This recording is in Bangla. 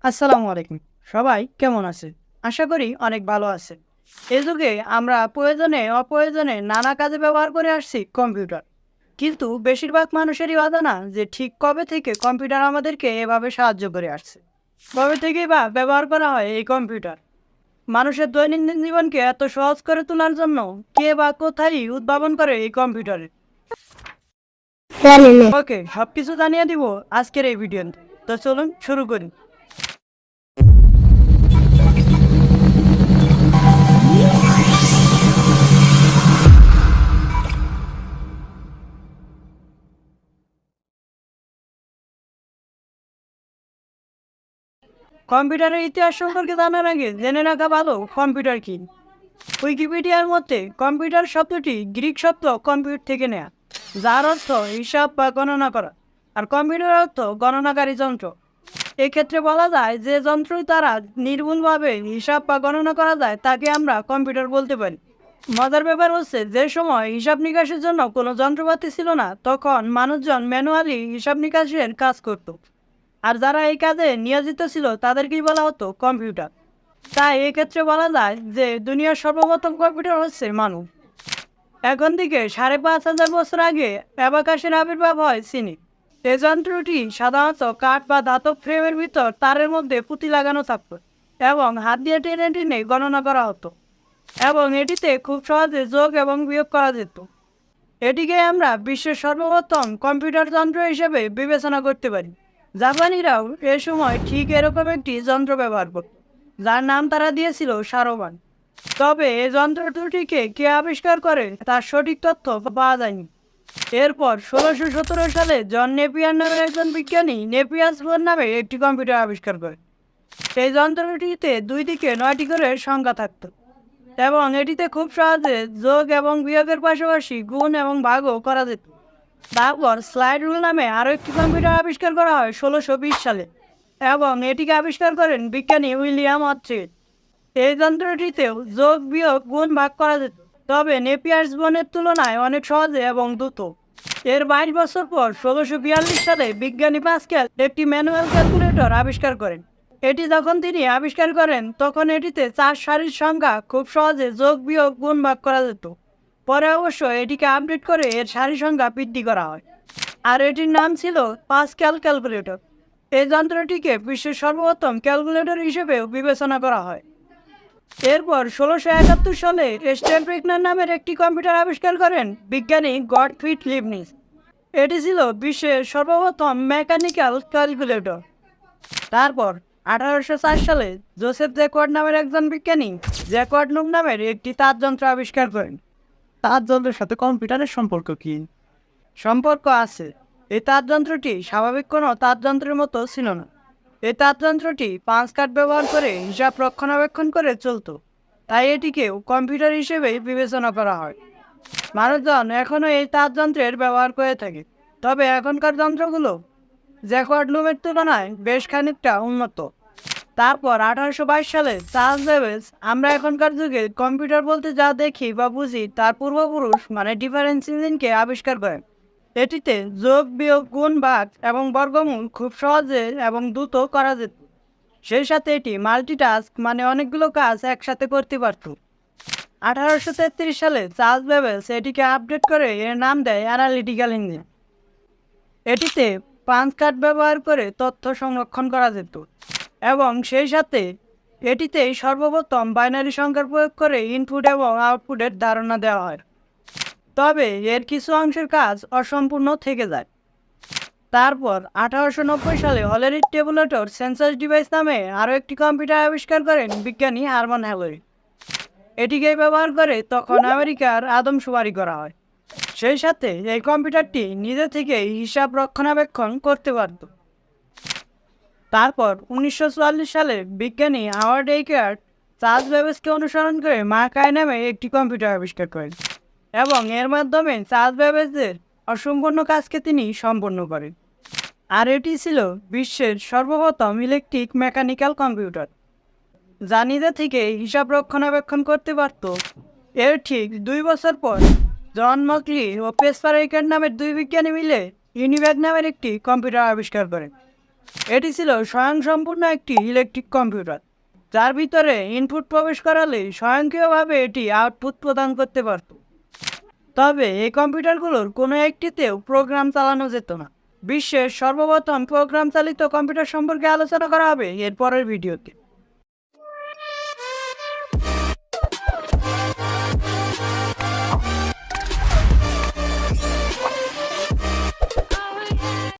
আসসালামু আলাইকুম। সবাই কেমন আছে? আশা করি অনেক ভালো আছে। এই যুগে আমরা প্রয়োজনে অপ্রয়োজনে নানা কাজে ব্যবহার করে আসছি কম্পিউটার। কিন্তু বেশিরভাগ মানুষেরই অজানা যে ঠিক কবে থেকে কম্পিউটার আমাদেরকে এভাবে সাহায্য করে আসছে। কবে থেকেই বা ব্যবহার করা হয় এই কম্পিউটার? মানুষের দৈনন্দিন জীবনকে এত সহজ করে তোলার জন্য কে বা কোথায় উদ্ভাবন করে এই কম্পিউটারে? জানি না। ওকে, সবকিছু জানিয়ে দিব আজকের এই ভিডিওতে। তো চলুন শুরু করি। কম্পিউটারের ইতিহাস সম্পর্কে জানার আগে জেনে রাখা ভালো কম্পিউটার কি। উইকিপিডিয়ার মতে কম্পিউটার শব্দটি গ্রিক শব্দ কম্পিউট থেকে নেয়া, যার অর্থ হিসাব বা গণনা করা। আর কম্পিউটার অর্থ গণনাকারী যন্ত্র। এক্ষেত্রে বলা যায় যে যন্ত্রই দ্বারা নির্ভুলভাবে হিসাব বা গণনা করা যায় তাকে আমরা কম্পিউটার বলতে পারি। মজার ব্যাপার হচ্ছে যে সময় হিসাব নিকাশের জন্য কোনো যন্ত্রপাতি ছিল না তখন মানুষজন ম্যানুয়ালি হিসাব নিকাশের কাজ করত। আর যারা এই কাজে নিয়োজিত ছিল তাদেরকেই বলা হতো কম্পিউটার। তাই এক্ষেত্রে বলা যায় যে দুনিয়ার সর্বপ্রথম কম্পিউটার হচ্ছে মানুষ। এখন থেকে ৫,৫০০ বছর আগে অ্যাবাকাসের আবির্ভাব হয় চীনে। এই যন্ত্রটি সাধারণত কাঠ বা ধাতব ফ্রেমের ভিতর তারের মধ্যে পুঁতি লাগানো থাকতো এবং হাত দিয়ে টেনে টেনে গণনা করা হতো, এবং এটিতে খুব সহজে যোগ এবং বিয়োগ করা যেত। এটিকে আমরা বিশ্বের সর্বপ্রথম কম্পিউটার যন্ত্র হিসেবে বিবেচনা করতে পারি। জাপানিরাও এ সময় ঠিক এরকম একটি যন্ত্র ব্যবহার করত, যার নাম তারা দিয়েছিল সারোবান। তবে এই যন্ত্র দুটিকে কে আবিষ্কার করে তার সঠিক তথ্য পাওয়া যায়নি। এরপর ১৬১৭ সালে জন নেপিয়ার নামের একজন বিজ্ঞানী নেপিয়ার্স বোর্ড নামে একটি কম্পিউটার আবিষ্কার করে। এই যন্ত্রটিতে দুই দিকে ৯টি করে সংখ্যা থাকত এবং এটিতে খুব সহজে যোগ এবং বিয়োগের পাশাপাশি গুণ এবং ভাগও করা যেত। তারপর স্লাইড রুল নামে আরও একটি কম্পিউটার আবিষ্কার করা হয় ১৬২০ সালে, এবং এটিকে আবিষ্কার করেন বিজ্ঞানী উইলিয়াম অথ্রেড। এই যন্ত্রটিতেও যোগ বিয়োগ গুণ ভাগ করা যেত, তবে নেপিয়ার্স বোনের তুলনায় অনেক সহজে এবং দ্রুত। এর ২২ বছর পর ১৬৪২ সালে বিজ্ঞানী পাস্কেল একটি ম্যানুয়াল ক্যালকুলেটর আবিষ্কার করেন। এটি যখন তিনি আবিষ্কার করেন তখন এটিতে ৪ সারির সংখ্যা খুব সহজে যোগ বিয়োগ গুণ ভাগ করা যেত। পরে অবশ্য এটিকে আপডেট করে এর সারি সংখ্যা বৃদ্ধি করা হয়, আর এটির নাম ছিল পাস্কেল ক্যালকুলেটর। এই যন্ত্রটিকে বিশ্বের সর্বপ্রথম ক্যালকুলেটর হিসেবেও বিবেচনা করা হয়। এরপর ১৬৭১ সালে স্টেনব্রিকনার নামের একটি কম্পিউটার আবিষ্কার করেন বিজ্ঞানী গটফ্রিড লিবনিজ। এটি ছিল বিশ্বের সর্বপ্রথম মেকানিক্যাল ক্যালকুলেটর। তারপর ১৮০৪ সালে জোসেফ জ্যাকোয়ার্ড নামের একজন বিজ্ঞানী জ্যাকোয়ার্ড লুম নামের একটি তারযন্ত্র আবিষ্কার করেন। তারযন্ত্রের সাথে কম্পিউটারের সম্পর্ক কি? সম্পর্ক আছে। এই তারযন্ত্রটি স্বাভাবিক কোনো তারযন্ত্রের মতো ছিল না। এই তারযন্ত্রটি পাঁচ কাঠ ব্যবহার করে হিসাব রক্ষণাবেক্ষণ করে চলতো, তাই এটিকেও কম্পিউটার হিসেবেই বিবেচনা করা হয়। মানুষজন এখনও এই তারযন্ত্রের ব্যবহার করে থাকে, তবে এখনকার যন্ত্রগুলো জ্যাকোয়ার্ড লুমের তুলনায় বেশ খানিকটা উন্নত। তারপর ১৮২২ সালে চার্লস বেবেজ আমরা এখনকার যুগে কম্পিউটার বলতে যা দেখি বা বুঝি তার পূর্বপুরুষ মানে ডিফারেন্স ইঞ্জিনকে আবিষ্কার করেন। এটিতে যোগ বিয়োগ গুণ ভাগ এবং বর্গমূল খুব সহজে এবং দ্রুত করা যেত। সেই সাথে এটি মাল্টিটাস্ক মানে অনেকগুলো কাজ একসাথে করতে পারত। ১৮৩৩ সালে চার্লস বেবেজ এটিকে আপডেট করে এর নাম দেয় অ্যানালিটিক্যাল ইঞ্জিন। এটিতে পাঁচ কার্ড ব্যবহার করে তথ্য সংরক্ষণ করা যেত, এবং সেই সাথে এটিতেই সর্বপ্রথম বাইনারি সংখ্যার প্রয়োগ করে ইনপুট এবং আউটপুটের ধারণা দেওয়া হয়। তবে এর কিছু অংশের কাজ অসম্পূর্ণ থেকে যায়। তারপর ১৮৯০ সালে হলেরির টেবুলেটর সেন্সাস ডিভাইস নামে আরও একটি কম্পিউটার আবিষ্কার করেন বিজ্ঞানী হারমান হ্যালোরি। এটিকে ব্যবহার করে তখন আমেরিকার আদমশুমারি করা হয়। সেই সাথে এই কম্পিউটারটি নিজে থেকে হিসাব রক্ষণাবেক্ষণ করতে পারত। তারপর ১৯৪৪ সালে বিজ্ঞানী হাওয়ার্ড এইকার্ট চার্লস বেবেজকে অনুসরণ করে মার্কাই নামে একটি কম্পিউটার আবিষ্কার করেন, এবং এর মাধ্যমে চার্লস বেবেজের অসম্পূর্ণ কাজকে তিনি সম্পন্ন করেন। আর এটি ছিল বিশ্বের সর্বপ্রথম ইলেকট্রিক মেকানিক্যাল কম্পিউটার, যা নিজে থেকে হিসাব রক্ষণাবেক্ষণ করতে পারত। এর ঠিক ২ বছর পর জন মকলি ও পেসপার এইকার্ট নামের দুই বিজ্ঞানী মিলে ইউনিভ্যাক নামের একটি কম্পিউটার আবিষ্কার করেন। এটি ছিল স্বয়ংসম্পূর্ণ একটি ইলেকট্রিক কম্পিউটার, যার ভিতরে ইনপুট প্রবেশ করালে স্বয়ংক্রিয়ভাবে এটি আউটপুট প্রদান করতে পারত। তবে এই কম্পিউটারগুলোর কোনো একটিতেও প্রোগ্রাম চালানো যেত না। বিশ্বের সর্বপ্রথম প্রোগ্রাম চালিত কম্পিউটার সম্পর্কে আলোচনা করা হবে এর পরের ভিডিওতে।